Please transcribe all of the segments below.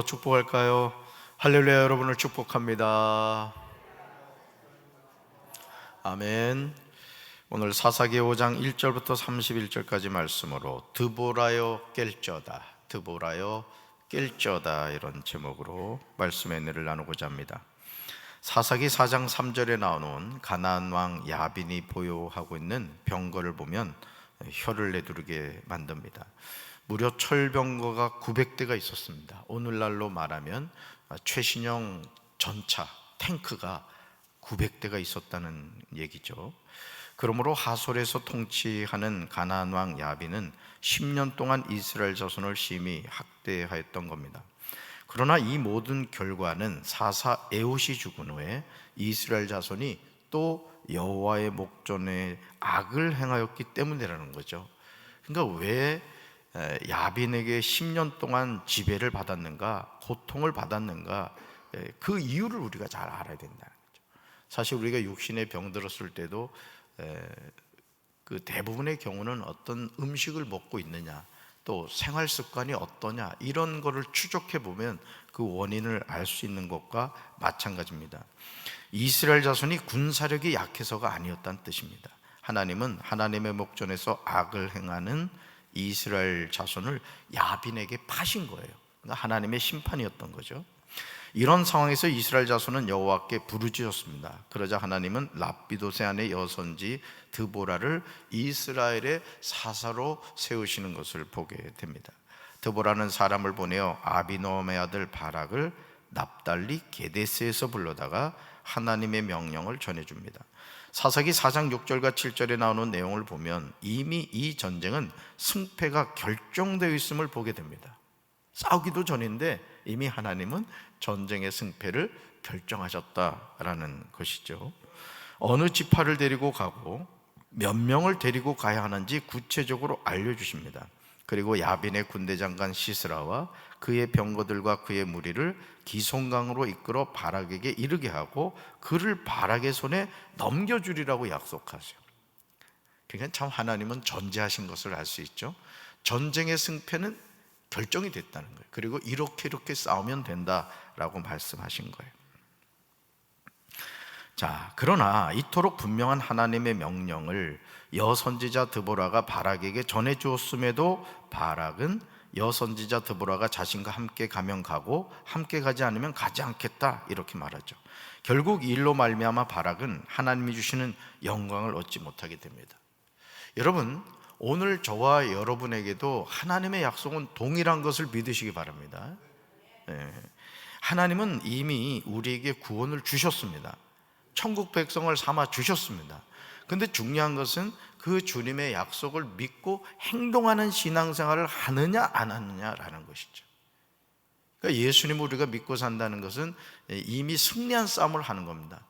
축복할까요? 할렐루야. 여러분을 축복합니다. 아멘. 오늘 사사기 5장 1절부터 31절까지 말씀으로 드보라여 깰쩌다, 드보라여 깰쩌다, 이런 제목으로 말씀의 은혜를 나누고자 합니다. 사사기 4장 3절에 나오는 가나안 왕 야빈이 보유하고 있는 병거를 보면 혀를 내두르게 만듭니다. 무려 철병거가 900대가 있었습니다. 오늘날로 말하면 최신형 전차, 탱크가 900대가 있었다는 얘기죠. 그러므로 하솔에서 통치하는 가나안 왕 야빈은 10년 동안 이스라엘 자손을 심히 학대하였던 겁니다. 그러나 이 모든 결과는 사사 에훗이 죽은 후에 이스라엘 자손이 또 여호와의 목전에 악을 행하였기 때문이라는 거죠. 그러니까 왜 야빈에게 10년 동안 지배를 받았는가, 고통을 받았는가, 그 이유를 우리가 잘 알아야 된다는 거죠. 사실 우리가 육신에 병들었을 때도 그 대부분의 경우는 어떤 음식을 먹고 있느냐, 또 생활 습관이 어떠냐, 이런 거를 추적해 보면 그 원인을 알 수 있는 것과 마찬가지입니다. 이스라엘 자손이 군사력이 약해서가 아니었다는 뜻입니다. 하나님은 하나님의 목전에서 악을 행하는 이스라엘 자손을 야빈에게 파신 거예요. 그러니까 하나님의 심판이었던 거죠. 이런 상황에서 이스라엘 자손은 여호와께 부르짖었습니다. 그러자 하나님은 랍비도세 아내 여선지 드보라를 이스라엘의 사사로 세우시는 것을 보게 됩니다. 드보라는 사람을 보내어 아비노함의 아들 바락을 납달리 게데스에서 불러다가 하나님의 명령을 전해줍니다. 사사기 4장 6절과 7절에 나오는 내용을 보면 이미 이 전쟁은 승패가 결정되어 있음을 보게 됩니다. 싸우기도 전인데 이미 하나님은 전쟁의 승패를 결정하셨다라는 것이죠. 어느 지파를 데리고 가고 몇 명을 데리고 가야 하는지 구체적으로 알려주십니다. 그리고 야빈의 군대장관 시스라와 그의 병거들과 그의 무리를 기송강으로 이끌어 바락에게 이르게 하고 그를 바락의 손에 넘겨주리라고 약속하세요. 그러니까 참 하나님은 전제하신 것을 알 수 있죠. 전쟁의 승패는 결정이 됐다는 거예요. 그리고 이렇게 싸우면 된다라고 말씀하신 거예요. 자, 그러나 이토록 분명한 하나님의 명령을 여선지자 드보라가 바락에게 전해 주었음에도 바락은 여선지자 드보라가 자신과 함께 가면 가고 함께 가지 않으면 가지 않겠다, 이렇게 말하죠. 결국 이 일로 말미암아 바락은 하나님이 주시는 영광을 얻지 못하게 됩니다. 여러분, 오늘 저와 여러분에게도 하나님의 약속은 동일한 것을 믿으시기 바랍니다. 하나님은 이미 우리에게 구원을 주셨습니다. 천국 백성을 삼아 주셨습니다. 근데 중요한 것은 그 주님의 약속을 믿고 행동하는 신앙생활을 하느냐 안 하느냐라는 것이죠. 그러니까 예수님을 우리가 믿고 산다는 것은 이미 승리한 싸움을 하는 겁니다.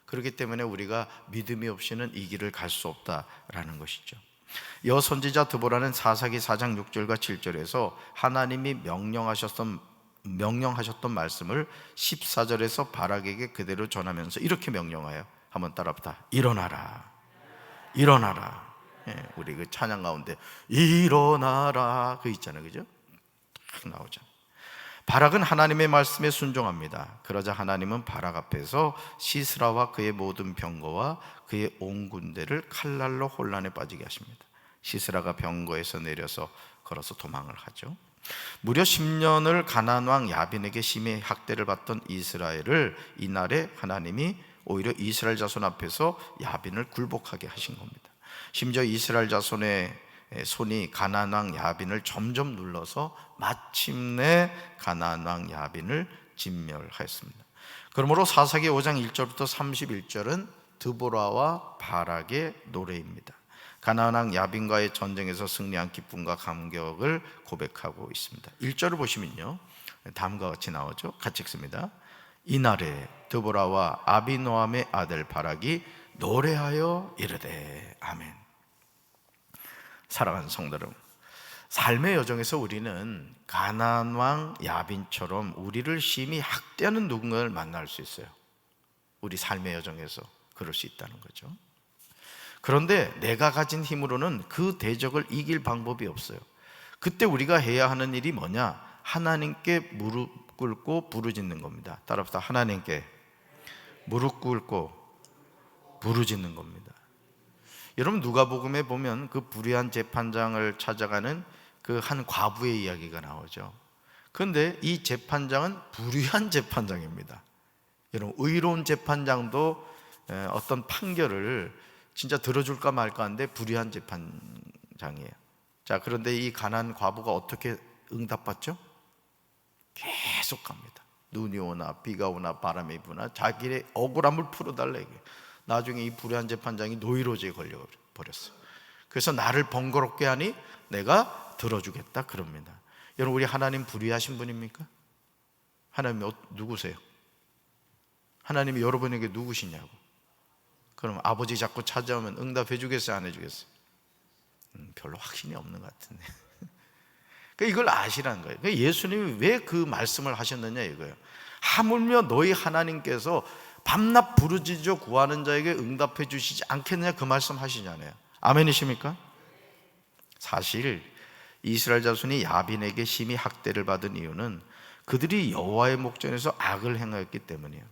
그렇기 때문에 우리가 믿음이 없이는 이 길을 갈 수 없다라는 것이죠. 여선지자 드보라는 사사기 4장 6절과 7절에서 하나님이 명령하셨던 말씀을 14절에서 바락에게 그대로 전하면서 이렇게 명령하여, 한번 따라합시다. 일어나라, 일어나라. 우리 그 찬양 가운데 일어나라 그 있잖아요, 그죠? 딱 나오죠. 바락은 하나님의 말씀에 순종합니다. 그러자 하나님은 바락 앞에서 시스라와 그의 모든 병거와 그의 온 군대를 칼날로 혼란에 빠지게 하십니다. 시스라가 병거에서 내려서 걸어서 도망을 하죠. 무려 10년을 가나안 왕 야빈에게 심히 학대를 받던 이스라엘을 이날에 하나님이 오히려 이스라엘 자손 앞에서 야빈을 굴복하게 하신 겁니다. 심지어 이스라엘 자손의 손이 가나안 왕 야빈을 점점 눌러서 마침내 가나안 왕 야빈을 진멸하였습니다. 그러므로 사사기 5장 1절부터 31절은 드보라와 바락의 노래입니다. 가나안 왕 야빈과의 전쟁에서 승리한 기쁨과 감격을 고백하고 있습니다. 1절을 보시면요, 다음과 같이 나오죠. 같이 읽습니다. 이날에 드보라와 아비노함의 아들 바락이 노래하여 이르되. 아멘. 사랑하는 성도 여러분, 삶의 여정에서 우리는 가나안 왕 야빈처럼 우리를 심히 학대하는 누군가를 만날 수 있어요. 우리 삶의 여정에서 그럴 수 있다는 거죠. 그런데 내가 가진 힘으로는 그 대적을 이길 방법이 없어요. 그때 우리가 해야 하는 일이 뭐냐? 하나님께 무릎 꿇고 부르짖는 겁니다. 따라서 하나님께 무릎 꿇고 부르짖는 겁니다. 여러분, 누가복음에 보면 그 불의한 재판장을 찾아가는 그 한 과부의 이야기가 나오죠. 그런데 이 재판장은 불의한 재판장입니다. 여러분, 의로운 재판장도 어떤 판결을 진짜 들어줄까 말까 하는데 불의한 재판장이에요. 자, 그런데 이 가난한 과부가 어떻게 응답받죠? 계속 갑니다. 눈이 오나 비가 오나 바람이 부나 자기의 억울함을 풀어달라. 나중에 이 불의한 재판장이 노이로제에 걸려버렸어요. 그래서 나를 번거롭게 하니 내가 들어주겠다 그럽니다. 여러분, 우리 하나님 불의하신 분입니까? 하나님이 누구세요? 하나님이 여러분에게 누구시냐고. 그럼 아버지 자꾸 찾아오면 응답해 주겠어요, 안 해주겠어요? 별로 확신이 없는 것 같은데. 이걸 아시라는 거예요. 예수님이 왜 그 말씀을 하셨느냐 이거예요. 하물며 너희 하나님께서 밤낮 부르짖어 구하는 자에게 응답해 주시지 않겠느냐, 그 말씀 하시잖아요. 아멘이십니까? 사실 이스라엘 자손이 야빈에게 심히 학대를 받은 이유는 그들이 여호와의 목전에서 악을 행하였기 때문이에요.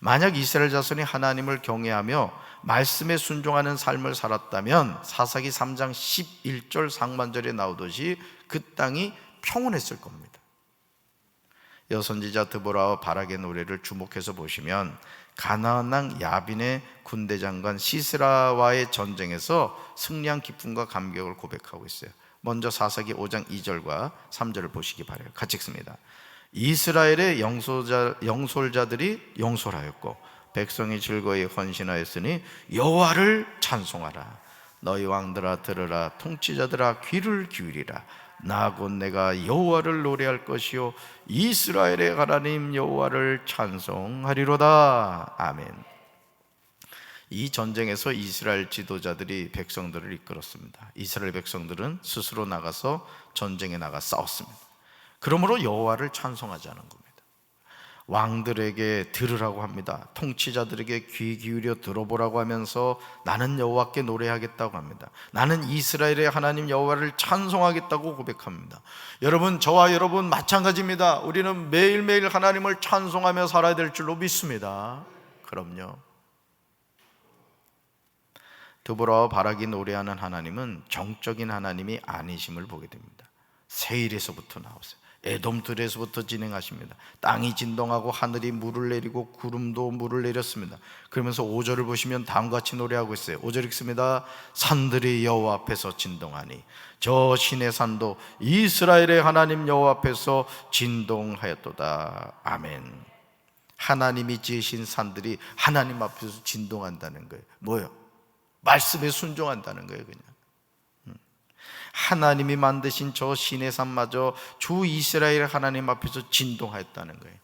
만약 이스라엘 자손이 하나님을 경외하며 말씀에 순종하는 삶을 살았다면 사사기 3장 11절 상반절에 나오듯이 그 땅이 평온했을 겁니다. 여선지자 드보라와 바락의 노래를 주목해서 보시면 가나안 왕 야빈의 군대 장관 시스라와의 전쟁에서 승리한 기쁨과 감격을 고백하고 있어요. 먼저 사사기 5장 2절과 3절을 보시기 바라요. 같이 읽습니다. 이스라엘의 영솔자들이 영솔하였고 백성이 즐거이 헌신하였으니 여호와를 찬송하라. 너희 왕들아 들으라. 통치자들아 귀를 기울이라. 나 곧 내가 여호와를 노래할 것이요 이스라엘의 하나님 여호와를 찬송하리로다. 아멘. 이 전쟁에서 이스라엘 지도자들이 백성들을 이끌었습니다. 이스라엘 백성들은 스스로 나가서 전쟁에 나가 싸웠습니다. 그러므로 여호와를 찬송하지 않은 겁니다. 왕들에게 들으라고 합니다. 통치자들에게 귀 기울여 들어보라고 하면서 나는 여호와께 노래하겠다고 합니다. 나는 이스라엘의 하나님 여호와를 찬송하겠다고 고백합니다. 여러분, 저와 여러분 마찬가지입니다. 우리는 매일매일 하나님을 찬송하며 살아야 될 줄로 믿습니다. 그럼요. 드보라와 바락이 노래하는 하나님은 정적인 하나님이 아니심을 보게 됩니다. 세일에서부터 나오세요. 에돔들에서부터 진행하십니다. 땅이 진동하고 하늘이 물을 내리고 구름도 물을 내렸습니다. 그러면서 5절을 보시면 다음과 같이 노래하고 있어요. 5절 읽습니다. 산들이 여호와 앞에서 진동하니 저 신의 산도 이스라엘의 하나님 여호와 앞에서 진동하였도다. 아멘. 하나님이 지으신 산들이 하나님 앞에서 진동한다는 거예요. 뭐예요? 말씀에 순종한다는 거예요. 그냥 하나님이 만드신 저 신의 산마저 주 이스라엘 하나님 앞에서 진동하였다는 거예요.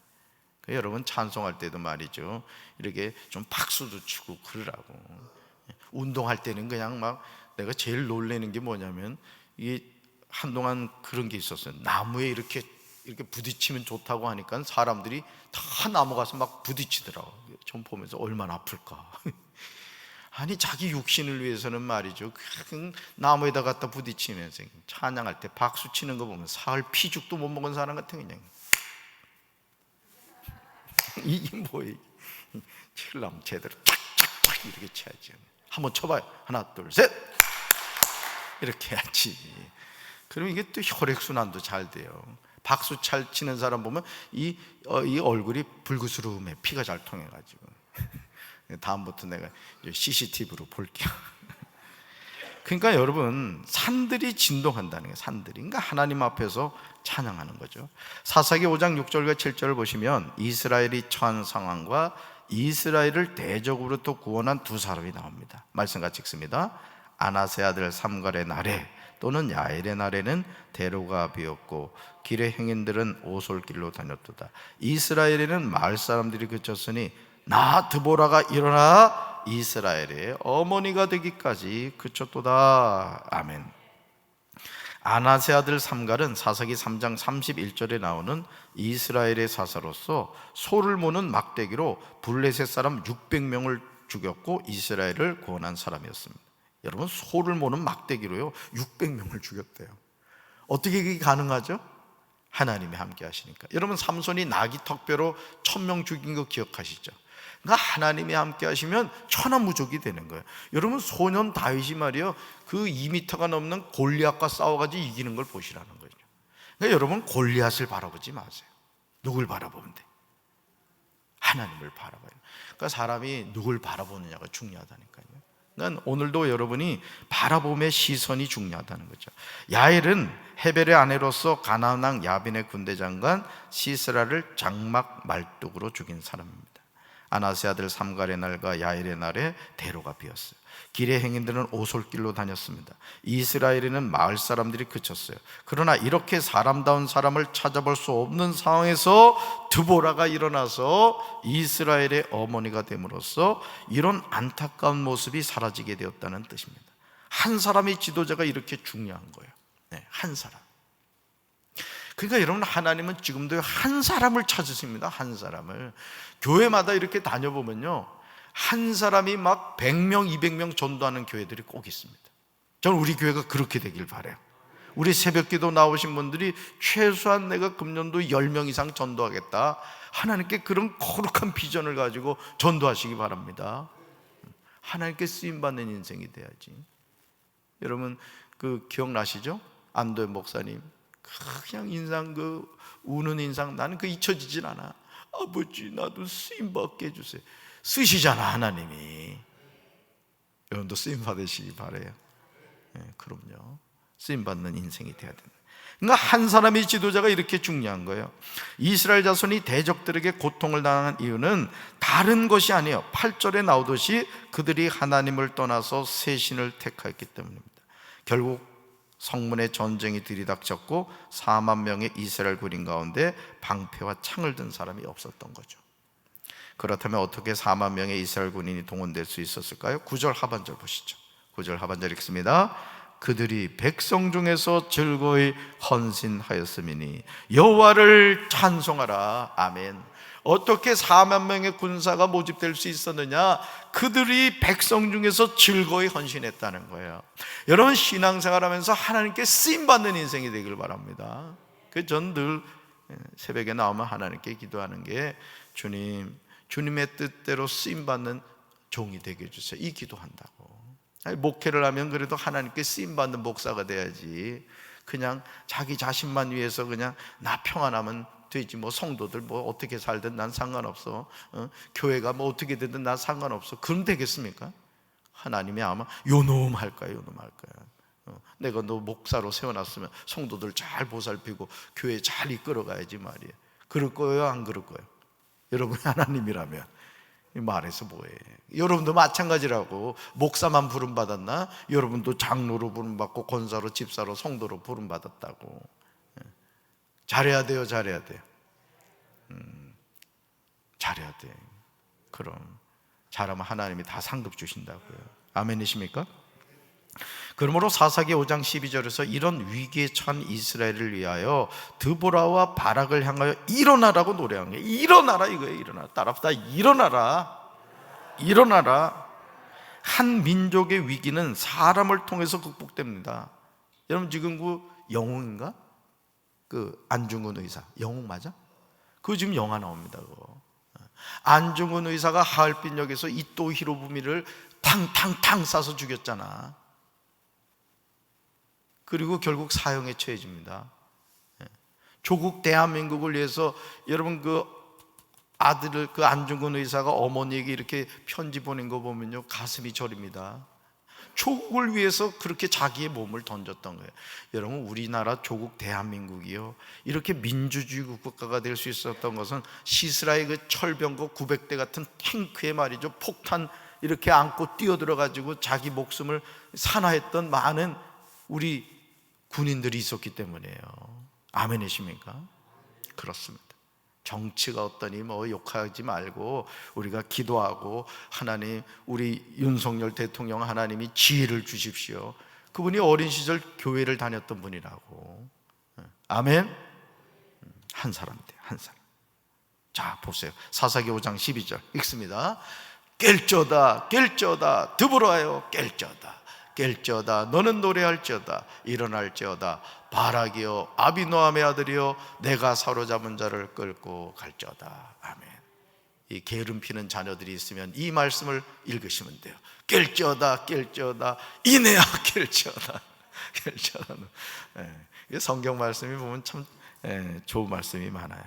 여러분, 찬송할 때도 말이죠, 이렇게 좀 박수도 치고 그러라고. 운동할 때는 그냥 막, 내가 제일 놀라는 게 뭐냐면, 이게 한동안 그런 게 있었어요. 나무에 이렇게 부딪히면 좋다고 하니까 사람들이 다 나무 가서 막 부딪히더라고. 좀 보면서 얼마나 아플까. 아니, 자기 육신을 위해서는 말이죠, 그 나무에다 갖다 부딪히면서 찬양할 때 박수 치는 거 보면 사흘 피죽도 못 먹은 사람 같은 그냥 이게 뭐예요? 칠라면 제대로 탁탁탁 이렇게 쳐야지. 한번 쳐봐요. 하나 둘 셋 이렇게 해야지. 그러면 이게 또 혈액순환도 잘 돼요. 박수 잘 치는 사람 보면 이 얼굴이 불그스름해. 피가 잘 통해가지고. 다음부터 내가 CCTV로 볼게요. 그러니까 여러분, 산들이 진동한다는 거예요. 산들이. 그러니까 하나님 앞에서 찬양하는 거죠. 사사기 5장 6절과 7절을 보시면 이스라엘이 처한 상황과 이스라엘을 대적으로부터 구원한 두 사람이 나옵니다. 말씀 같이 읽습니다. 아나세 아들 삼갈의 날에 또는 야엘의 날에는 대로가 비었고 길의 행인들은 오솔길로 다녔도다. 이스라엘에는 마을 사람들이 그쳤으니 나 드보라가 일어나 이스라엘의 어머니가 되기까지 그쳤도다. 아멘. 아나세 아들 삼갈은 사사기 3장 31절에 나오는 이스라엘의 사사로서 소를 모는 막대기로 블레셋 사람 600명을 죽였고 이스라엘을 구원한 사람이었습니다. 여러분, 소를 모는 막대기로요 600명을 죽였대요. 어떻게 그게 가능하죠? 하나님이 함께 하시니까. 여러분, 삼손이 나귀 턱뼈로 1000명 죽인 거 기억하시죠? 그러니까 하나님이 함께 하시면 천하무적이 되는 거예요. 여러분, 소년 다윗이 말이요, 그 2m가 넘는 골리앗과 싸워가지고 이기는 걸 보시라는 거죠. 그러니까 여러분, 골리앗을 바라보지 마세요. 누굴 바라보면 돼? 하나님을 바라봐요. 그러니까 사람이 누굴 바라보느냐가 중요하다니까요. 난 오늘도 여러분이 바라봄의 시선이 중요하다는 거죠. 야엘은 헤벨의 아내로서 가나안 왕 야빈의 군대 장관 시스라를 장막 말뚝으로 죽인 사람입니다. 아나스의 아들 삼갈의 날과 야엘의 날에 대로가 비었어요. 길의 행인들은 오솔길로 다녔습니다. 이스라엘에는 마을 사람들이 그쳤어요. 그러나 이렇게 사람다운 사람을 찾아볼 수 없는 상황에서 드보라가 일어나서 이스라엘의 어머니가 됨으로써 이런 안타까운 모습이 사라지게 되었다는 뜻입니다. 한 사람의 지도자가 이렇게 중요한 거예요. 네, 한 사람. 그러니까 여러분, 하나님은 지금도 한 사람을 찾으십니다. 한 사람을. 교회마다 이렇게 다녀보면요, 한 사람이 막 100명, 200명 전도하는 교회들이 꼭 있습니다. 저는 우리 교회가 그렇게 되길 바라요. 우리 새벽기도 나오신 분들이 최소한 내가 금년도 10명 이상 전도하겠다, 하나님께 그런 거룩한 비전을 가지고 전도하시기 바랍니다. 하나님께 쓰임받는 인생이 돼야지. 여러분, 그 기억나시죠? 안도현 목사님, 그냥 인상, 그 우는 인상, 나는 그 잊혀지질 않아. 아버지, 나도 쓰임받게 해주세요. 쓰시잖아, 하나님이. 여러분도 쓰임 받으시기 바래요. 네, 그럼요. 쓰임 받는 인생이 돼야 된다. 그러니까 한 사람의 지도자가 이렇게 중요한 거예요. 이스라엘 자손이 대적들에게 고통을 당한 이유는 다른 것이 아니에요. 8절에 나오듯이 그들이 하나님을 떠나서 새 신을 택하였기 때문입니다. 결국 성문에 전쟁이 들이닥쳤고 4만 명의 이스라엘 군인 가운데 방패와 창을 든 사람이 없었던 거죠. 그렇다면 어떻게 4만 명의 이스라엘 군인이 동원될 수 있었을까요? 9절 하반절 보시죠. 9절 하반절 읽습니다. 그들이 백성 중에서 즐거이 헌신하였음이니 여호와를 찬송하라. 아멘. 어떻게 4만 명의 군사가 모집될 수 있었느냐? 그들이 백성 중에서 즐거이 헌신했다는 거예요. 여러분, 신앙생활하면서 하나님께 쓰임받는 인생이 되길 바랍니다. 그 전 늘 새벽에 나오면 하나님께 기도하는 게, 주님의 뜻대로 쓰임받는 종이 되게 해주세요. 이 기도한다고. 아니, 목회를 하면 그래도 하나님께 쓰임받는 목사가 돼야지, 그냥 자기 자신만 위해서 그냥 나 평안하면 되지, 뭐 성도들 뭐 어떻게 살든 난 상관없어, 교회가 뭐 어떻게 되든 난 상관없어, 그럼 되겠습니까? 하나님이 아마 요놈 할 거야, 요놈 할 거야. 내가 너 목사로 세워놨으면 성도들 잘 보살피고 교회 잘 이끌어가야지 말이에요. 그럴 거예요, 안 그럴 거예요? 여러분이 하나님이라면 말해서 뭐해. 여러분도 마찬가지라고. 목사만 부름받았나? 여러분도 장로로 부름받고 권사로, 집사로, 성도로 부름받았다고. 잘해야 돼요, 잘해야 돼요. 잘해야 돼. 그럼 잘하면 하나님이 다 상급 주신다고요. 아멘이십니까? 그러므로 사사기 5장 12절에서 이런 위기에 처한 이스라엘을 위하여 드보라와 바락을 향하여 일어나라고 노래한 거예요. 일어나라 이거예요. 일어나라. 따라합시다. 일어나라. 일어나라. 한 민족의 위기는 사람을 통해서 극복됩니다. 여러분, 지금 그 영웅인가? 그 안중근 의사, 영웅 맞아? 그거 지금 영화 나옵니다. 그거. 안중근 의사가 하얼빈역에서 이토 히로부미를 탕탕탕 쏴서 죽였잖아. 그리고 결국 사형에 처해집니다. 조국 대한민국을 위해서, 여러분, 그 아들을, 그 안중근 의사가 어머니에게 이렇게 편지 보낸 거 보면요, 가슴이 저립니다. 조국을 위해서 그렇게 자기의 몸을 던졌던 거예요. 여러분, 우리나라 조국 대한민국이요, 이렇게 민주주의 국가가 될 수 있었던 것은 시스라의 그 철병거 900대 같은 탱크에 말이죠, 폭탄 이렇게 안고 뛰어들어가지고 자기 목숨을 산화했던 많은 우리 군인들이 있었기 때문이에요. 아멘이십니까? 그렇습니다. 정치가 어떠니 뭐 욕하지 말고 우리가 기도하고, 하나님, 우리 윤석열 대통령 하나님이 지혜를 주십시오. 그분이 어린 시절 교회를 다녔던 분이라고. 아멘. 한 사람인데, 한 사람. 자, 보세요. 사사기 5장 12절 읽습니다. 깰쩌다 깰쩌다 드보라요 깰쩌다 깰지어다. 너는 노래할지어다. 일어날지어다. 바락이여 아비노함의 아들이여 내가 사로잡은 자를 끌고 갈지어다. 아멘. 이 게으름 피는 자녀들이 있으면 이 말씀을 읽으시면 돼요. 깰지어다 깰지어다 이내야 깰지어다 깰지어다. 성경 말씀이 보면 참 좋은 말씀이 많아요.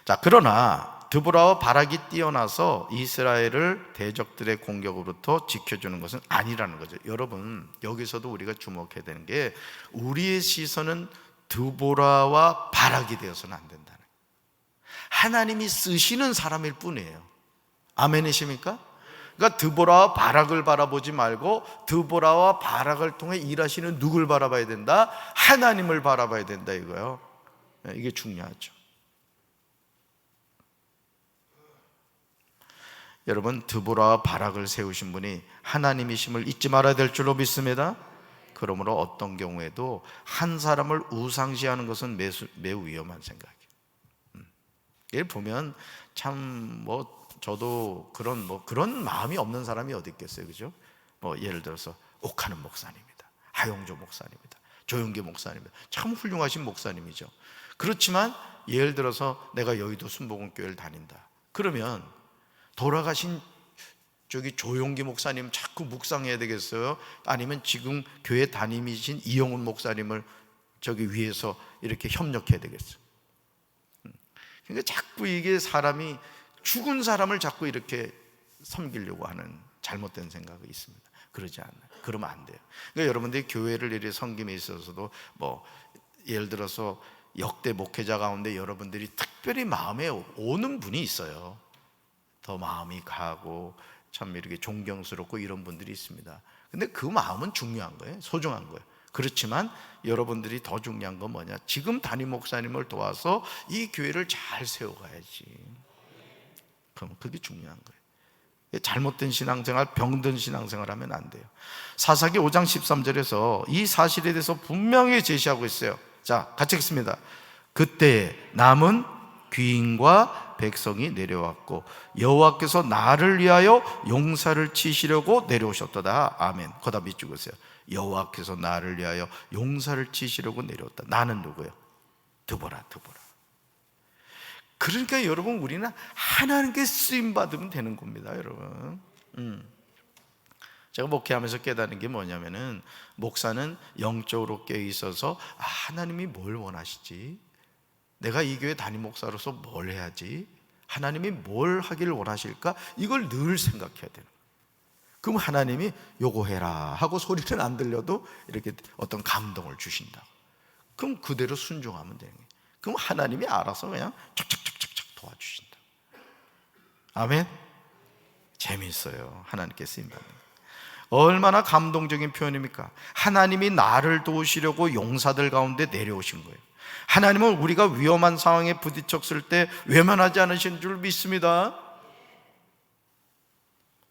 자, 그러나 드보라와 바락이 뛰어나서 이스라엘을 대적들의 공격으로부터 지켜주는 것은 아니라는 거죠. 여러분, 여기서도 우리가 주목해야 되는 게 우리의 시선은 드보라와 바락이 되어서는 안 된다는 거예요. 하나님이 쓰시는 사람일 뿐이에요. 아멘이십니까? 그러니까 드보라와 바락을 바라보지 말고 드보라와 바락을 통해 일하시는 누굴 바라봐야 된다? 하나님을 바라봐야 된다 이거예요. 이게 중요하죠. 여러분, 드보라와 바락을 세우신 분이 하나님이심을 잊지 말아야 될 줄로 믿습니다. 그러므로 어떤 경우에도 한 사람을 우상시하는 것은 매우 위험한 생각이에요. 얘를 보면 참 저도 그런 마음이 없는 사람이 어디 있겠어요, 그죠? 예를 들어서 옥하는 목사님이다, 하용조 목사님이다, 조용기 목사님이다. 참 훌륭하신 목사님이죠. 그렇지만 예를 들어서 내가 여의도 순복음교회를 다닌다. 그러면 돌아가신 조용기 목사님 자꾸 묵상해야 되겠어요? 아니면 지금 교회 담임이신 이영훈 목사님을 위에서 이렇게 협력해야 되겠어요? 그러니까 자꾸 이게 사람이 죽은 사람을 자꾸 이렇게 섬기려고 하는 잘못된 생각이 있습니다. 그러지 않아요. 그러면 안 돼요. 그러니까 여러분들이 교회를 이렇게 섬김에 있어서도 예를 들어서 역대 목회자 가운데 여러분들이 특별히 마음에 오는 분이 있어요. 더 마음이 가고 참 이렇게 존경스럽고 이런 분들이 있습니다. 근데 그 마음은 중요한 거예요. 소중한 거예요. 그렇지만 여러분들이 더 중요한 건 뭐냐? 지금 담임 목사님을 도와서 이 교회를 잘 세워가야지. 그럼 그게 중요한 거예요. 잘못된 신앙생활, 병든 신앙생활 하면 안 돼요. 사사기 5장 13절에서 이 사실에 대해서 분명히 제시하고 있어요. 자, 같이 읽습니다. 그때 남은 귀인과 백성이 내려왔고 여호와께서 나를 위하여 용사를 치시려고 내려오셨도다. 아멘. 거다 밑줄 그으세요. 여호와께서 나를 위하여 용사를 치시려고 내려왔다. 나는 누구예요? 드보라. 그러니까 여러분, 우리는 하나님께 쓰임받으면 되는 겁니다, 여러분. 제가 목회하면서 깨닫는 게 뭐냐면은, 목사는 영적으로 깨어있어서 하나님이 뭘 원하시지? 내가 이 교회 담임 목사로서 뭘 해야지? 하나님이 뭘 하기를 원하실까? 이걸 늘 생각해야 되는 거예요. 그럼 하나님이 요거 해라 하고 소리는 안 들려도 이렇게 어떤 감동을 주신다. 그럼 그대로 순종하면 되는 거예요. 그럼 하나님이 알아서 그냥 척척척척 도와주신다. 아멘. 재미있어요. 하나님께 쓰임받는 거. 얼마나 감동적인 표현입니까? 하나님이 나를 도우시려고 용사들 가운데 내려오신 거예요. 하나님은 우리가 위험한 상황에 부딪혔을 때 외면하지 않으신 줄 믿습니다.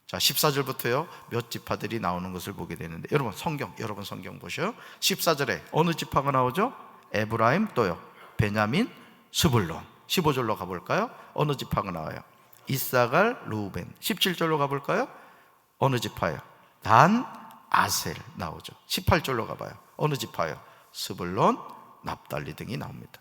자, 14절부터요 몇 지파들이 나오는 것을 보게 되는데, 여러분 성경 보셔요. 14절에 어느 지파가 나오죠? 에브라임, 또요 베냐민, 스불론. 15절로 가볼까요? 어느 지파가 나와요? 이사갈, 루벤. 17절로 가볼까요? 어느 지파요? 단, 아셀 나오죠. 18절로 가봐요. 어느 지파요? 스불론, 납달리 등이 나옵니다.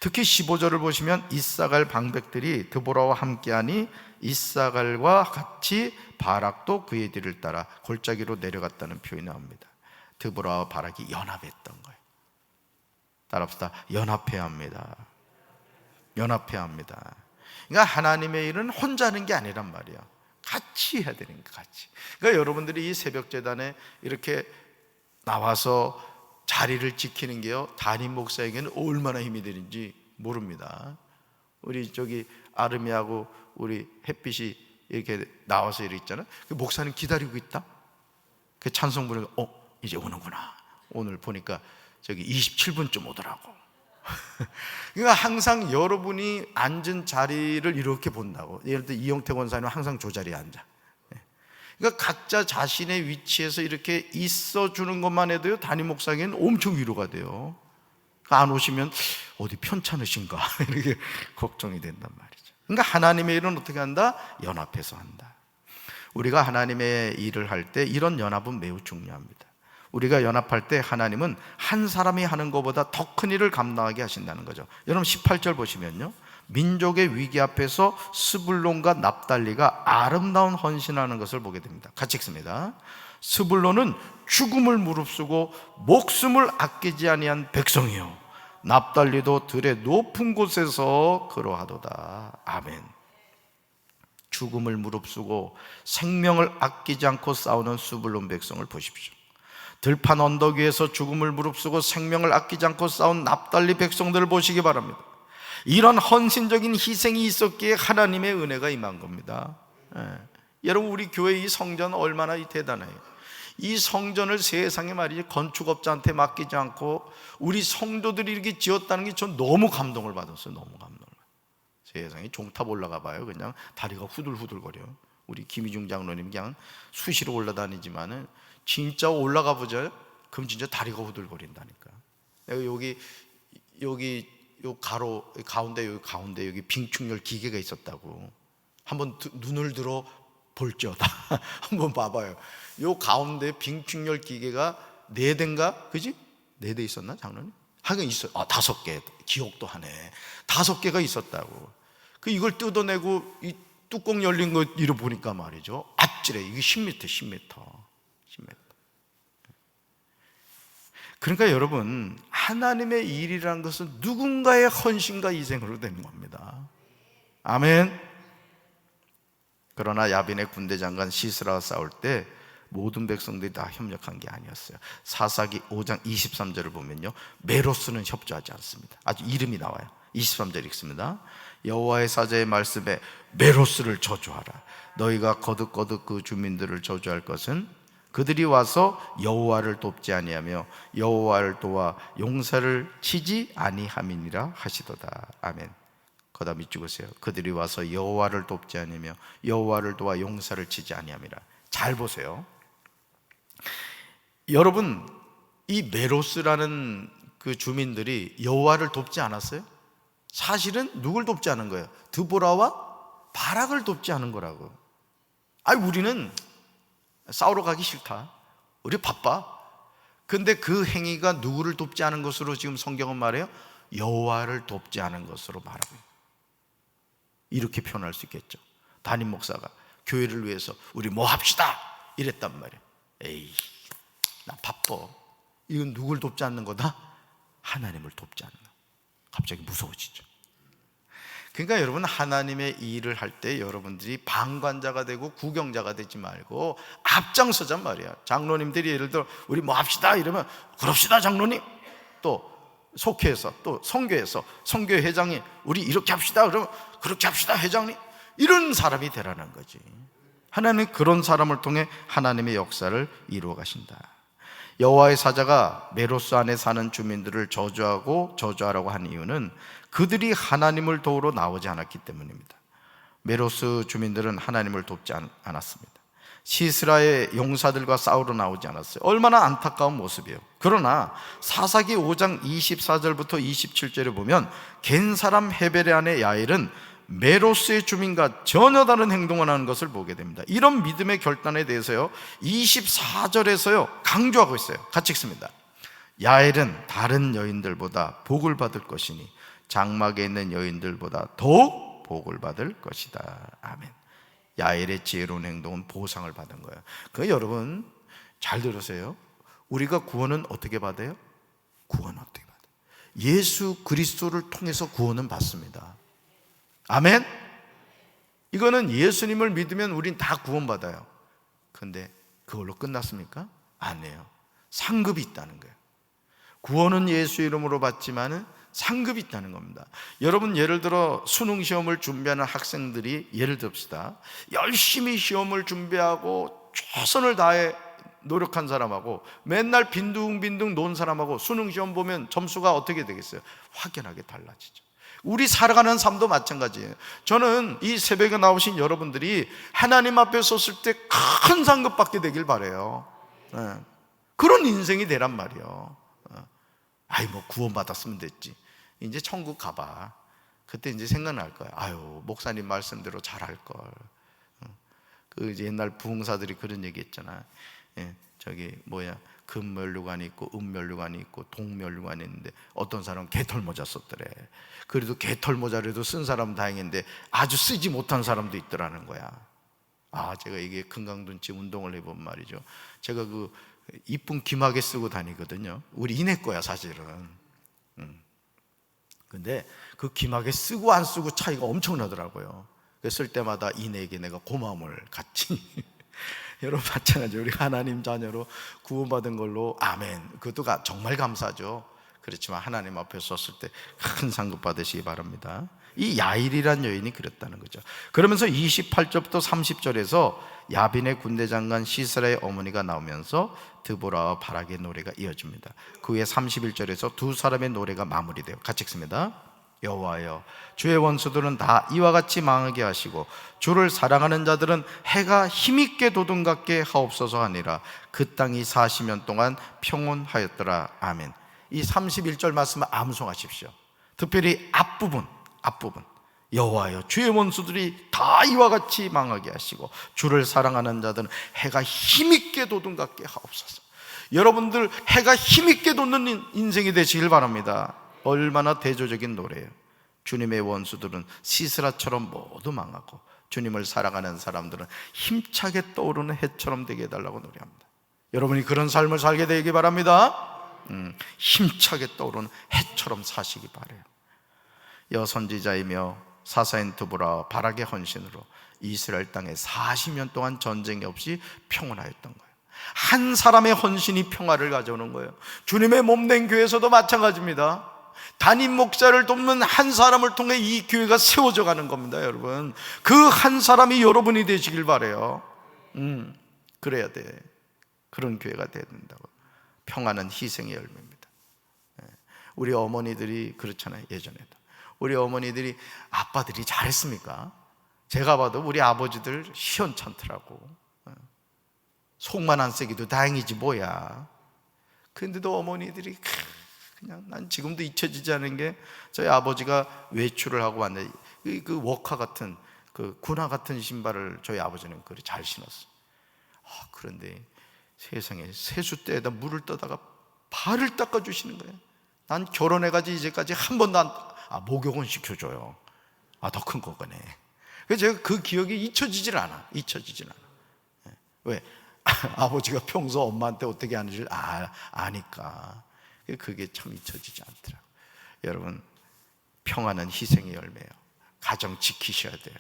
특히 15절을 보시면 이사갈 방백들이 드보라와 함께하니 이사갈과 같이 바락도 그의 뒤를 따라 골짜기로 내려갔다는 표현이 나옵니다. 드보라와 바락이 연합했던 거예요. 따라합시다. 연합해야 합니다. 연합해야 합니다. 그러니까 하나님의 일은 혼자 하는 게 아니란 말이에요. 같이 해야 되는 거, 같이. 그러니까 여러분들이 이 새벽 제단에 이렇게 나와서 자리를 지키는 게요, 담임 목사에게는 얼마나 힘이 되는지 모릅니다. 우리 아름이하고 우리 햇빛이 이렇게 나와서 이렇게 있잖아요. 그 목사님 기다리고 있다. 그 찬송 부르니까 이제 오는구나. 오늘 보니까 27분쯤 오더라고. 그러니까 항상 여러분이 앉은 자리를 이렇게 본다고. 예를 들어 이용태 권사님은 항상 저 자리에 앉아. 그러니까 각자 자신의 위치에서 이렇게 있어주는 것만 해도요, 담임 목사에게는 엄청 위로가 돼요. 안 오시면 어디 편찮으신가 이렇게 걱정이 된단 말이죠. 그러니까 하나님의 일은 어떻게 한다? 연합해서 한다. 우리가 하나님의 일을 할 때 이런 연합은 매우 중요합니다. 우리가 연합할 때 하나님은 한 사람이 하는 것보다 더 큰 일을 감당하게 하신다는 거죠. 여러분 18절 보시면요, 민족의 위기 앞에서 스불론과 납달리가 아름다운 헌신하는 것을 보게 됩니다. 같이 읽습니다. 스불론은 죽음을 무릅쓰고 목숨을 아끼지 아니한 백성이요, 납달리도 들의 높은 곳에서 그러하도다. 아멘. 죽음을 무릅쓰고 생명을 아끼지 않고 싸우는 스불론 백성을 보십시오. 들판 언덕 위에서 죽음을 무릅쓰고 생명을 아끼지 않고 싸운 납달리 백성들을 보시기 바랍니다. 이런 헌신적인 희생이 있었기에 하나님의 은혜가 임한 겁니다. 여러분, 우리 교회 이 성전 얼마나 대단해요. 이 성전을 세상에 말이지 건축업자한테 맡기지 않고 우리 성도들이 이렇게 지었다는 게 전 너무 감동을 받았어요. 너무 감동을. 세상에 종탑 올라가 봐요, 그냥 다리가 후들후들거려. 우리 김희중 장로님 그냥 수시로 올라다니지만은 진짜 올라가 보죠. 그럼 진짜 다리가 후들거린다니까. 내가 여기 요 가운데 여기 빙축열 기계가 있었다고. 한번 눈을 들어 볼지어다. 한번 봐봐요. 요 가운데 빙축열 기계가 4대인가? 그지? 4대 있었나 장로님? 하긴 있어요. 5개. 기억도 하네. 5개가 있었다고. 이걸 뜯어내고 이 뚜껑 열린 거 이러 보니까 말이죠, 아찔해. 이게 10m. 그러니까 여러분, 하나님의 일이라는 것은 누군가의 헌신과 희생으로 되는 겁니다. 아멘. 그러나 야빈의 군대 장관 시스라와 싸울 때 모든 백성들이 다 협력한 게 아니었어요. 사사기 5장 23절을 보면요, 메로스는 협조하지 않습니다. 아주 이름이 나와요. 23절 읽습니다. 여호와의 사자의 말씀에 메로스를 저주하라. 너희가 거듭거듭 그 주민들을 저주할 것은 그들이 와서 여호와를 돕지 아니하며 여호와를 도와 용사를 치지 아니함이니라 하시도다. 아멘. 거다 밑줄으세요. 그들이 와서 여호와를 돕지 아니하며 여호와를 도와 용사를 치지 아니함이라. 잘 보세요. 여러분, 이 메로스라는 그 주민들이 여호와를 돕지 않았어요? 사실은 누굴 돕지 않은 거예요? 드보라와 바락을 돕지 않은 거라고. 우리는 싸우러 가기 싫다, 우리 바빠. 근데 그 행위가 누구를 돕지 않은 것으로 지금 성경은 말해요? 여호와를 돕지 않은 것으로 말하고, 이렇게 표현할 수 있겠죠. 담임 목사가 교회를 위해서 우리 뭐 합시다 이랬단 말이에요. 에이, 나 바빠. 이건 누굴 돕지 않는 거다? 하나님을 돕지 않는 거. 갑자기 무서워지죠. 그러니까 여러분, 하나님의 일을 할 때 여러분들이 방관자가 되고 구경자가 되지 말고 앞장서잔 말이야. 장로님들이 예를 들어 우리 뭐 합시다 이러면 그럽시다 장로님. 또 속회에서, 또 성교에서 성교 회장이 우리 이렇게 합시다 그러면 그렇게 합시다 회장님. 이런 사람이 되라는 거지. 하나님은 그런 사람을 통해 하나님의 역사를 이루어 가신다. 여호와의 사자가 메로스 안에 사는 주민들을 저주하라고 한 이유는 그들이 하나님을 도우러 나오지 않았기 때문입니다. 메로스 주민들은 하나님을 돕지 않았습니다. 시스라의 용사들과 싸우러 나오지 않았어요. 얼마나 안타까운 모습이에요. 그러나 사사기 5장 24절부터 27절에 보면 겐 사람 헤벨의 아내 야엘은 메로스의 주민과 전혀 다른 행동을 하는 것을 보게 됩니다. 이런 믿음의 결단에 대해서요, 24절에서요 강조하고 있어요. 같이 읽습니다. 야엘은 다른 여인들보다 복을 받을 것이니 장막에 있는 여인들보다 더욱 복을 받을 것이다. 아멘. 야엘의 지혜로운 행동은 보상을 받은 거예요. 여러분 잘 들으세요. 우리가 구원은 어떻게 받아요? 구원은 어떻게 받아요? 예수 그리스도를 통해서 구원은 받습니다. 아멘. 이거는 예수님을 믿으면 우린 다 구원받아요. 근데 그걸로 끝났습니까? 아니에요. 상급이 있다는 거예요. 구원은 예수 이름으로 받지만은 상급이 있다는 겁니다. 여러분, 예를 들어 수능 시험을 준비하는 학생들이 예를 듭시다, 열심히 시험을 준비하고 최선을 다해 노력한 사람하고 맨날 빈둥빈둥 논 사람하고 수능 시험 보면 점수가 어떻게 되겠어요? 확연하게 달라지죠. 우리 살아가는 삶도 마찬가지예요. 저는 이 새벽에 나오신 여러분들이 하나님 앞에 섰을 때 큰 상급 받게 되길 바라요. 그런 인생이 되란 말이에요. 뭐 구원받았으면 됐지. 이제 천국 가봐. 그때 이제 생각날 거야. 목사님 말씀대로 잘할 걸. 그 이제 옛날 부흥사들이 그런 얘기 했잖아. 예, 저기 뭐야, 금면류관이 있고 은면류관이 있고 동면류관이 있는데 어떤 사람은 개털모자 썼더래. 그래도 개털모자라도 쓴 사람은 다행인데 아주 쓰지 못한 사람도 있더라는 거야. 제가 이게 금강둔치 운동을 해본 말이죠. 제가 그 이쁜 귀마개 쓰고 다니거든요. 우리 이내 거야 사실은. 근데 그 귀마개 쓰고 안 쓰고 차이가 엄청나더라고요. 쓸 때마다 이내에게 내가 고마움을 갖지. 여러분 마찬가지로 우리 하나님 자녀로 구원받은 걸로 아멘, 그것도 정말 감사죠. 그렇지만 하나님 앞에 섰을 때 큰 상급 받으시기 바랍니다. 이 야일이란 여인이 그랬다는 거죠. 그러면서 28절부터 30절에서 야빈의 군대장관 시스라의 어머니가 나오면서 드보라와 바락의 노래가 이어집니다. 그 후에 31절에서 두 사람의 노래가 마무리돼요. 같이 읽습니다. 여호와여, 주의 원수들은 다 이와 같이 망하게 하시고 주를 사랑하는 자들은 해가 힘있게 돋음같게 하옵소서 하니라. 그 땅이 40년 동안 평온하였더라. 아멘. 이 31절 말씀을 암송하십시오. 특별히 앞부분 여호와여, 주의 원수들이 다 이와 같이 망하게 하시고 주를 사랑하는 자들은 해가 힘있게 돋음같게 하옵소서. 여러분들 해가 힘있게 돋는 인생이 되시길 바랍니다. 얼마나 대조적인 노래예요. 주님의 원수들은 시스라처럼 모두 망하고 주님을 사랑하는 사람들은 힘차게 떠오르는 해처럼 되게 해달라고 노래합니다. 여러분이 그런 삶을 살게 되기 바랍니다. 힘차게 떠오르는 해처럼 사시기 바라요. 여선지자이며 사사인 드보라와 바락의 헌신으로 이스라엘 땅에 40년 동안 전쟁이 없이 평온하였던 거예요. 한 사람의 헌신이 평화를 가져오는 거예요. 주님의 몸된 교회에서도 마찬가지입니다. 담임 목사를 돕는 한 사람을 통해 이 교회가 세워져 가는 겁니다. 여러분, 그 한 사람이 여러분이 되시길 바라요. 그래야 돼. 그런 교회가 돼야 된다고. 평화는 희생의 열매입니다. 우리 어머니들이 그렇잖아요. 예전에도 우리 어머니들이, 아빠들이 잘했습니까? 제가 봐도 우리 아버지들 시원찮더라고. 속만 안 새기도 다행이지 뭐야. 근데도 어머니들이 그냥, 난 지금도 잊혀지지 않은 게, 저희 아버지가 외출을 하고 왔는데 그 워커 같은, 그 군화 같은 신발을 저희 아버지는 그래 잘 신었어. 그런데 세상에 세숫대에다 물을 떠다가 발을 닦아주시는 거예요. 난 결혼해가지고 이제까지 한 번도 목욕은 시켜줘요. 더 큰 거거네. 그래서 제가 그 기억이 잊혀지질 않아. 왜? 아버지가 평소 엄마한테 어떻게 하는지를 아니까. 그게 참 잊혀지지 않더라고요. 여러분, 평화는 희생의 열매예요. 가정 지키셔야 돼요.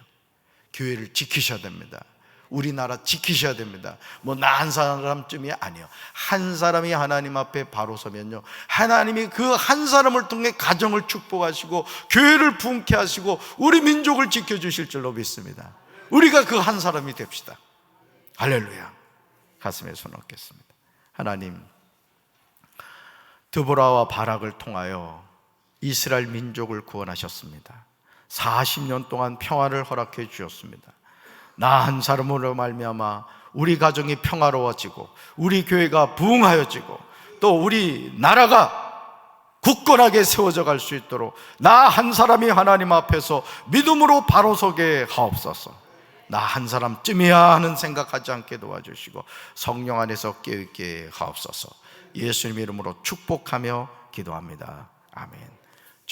교회를 지키셔야 됩니다. 우리나라 지키셔야 됩니다. 나 한 사람쯤이 아니에요. 한 사람이 하나님 앞에 바로 서면요, 하나님이 그 한 사람을 통해 가정을 축복하시고 교회를 부흥케 하시고 우리 민족을 지켜주실 줄로 믿습니다. 우리가 그 한 사람이 됩시다. 할렐루야. 가슴에 손 얹겠습니다. 하나님, 드보라와 바락을 통하여 이스라엘 민족을 구원하셨습니다. 40년 동안 평화를 허락해 주셨습니다. 나 한 사람으로 말미암아 우리 가정이 평화로워지고 우리 교회가 부흥하여지고 또 우리 나라가 굳건하게 세워져 갈 수 있도록 나 한 사람이 하나님 앞에서 믿음으로 바로 서게 하옵소서. 나 한 사람쯤이야 하는 생각하지 않게 도와주시고 성령 안에서 깨어있게 하옵소서. 예수님 이름으로 축복하며 기도합니다. 아멘.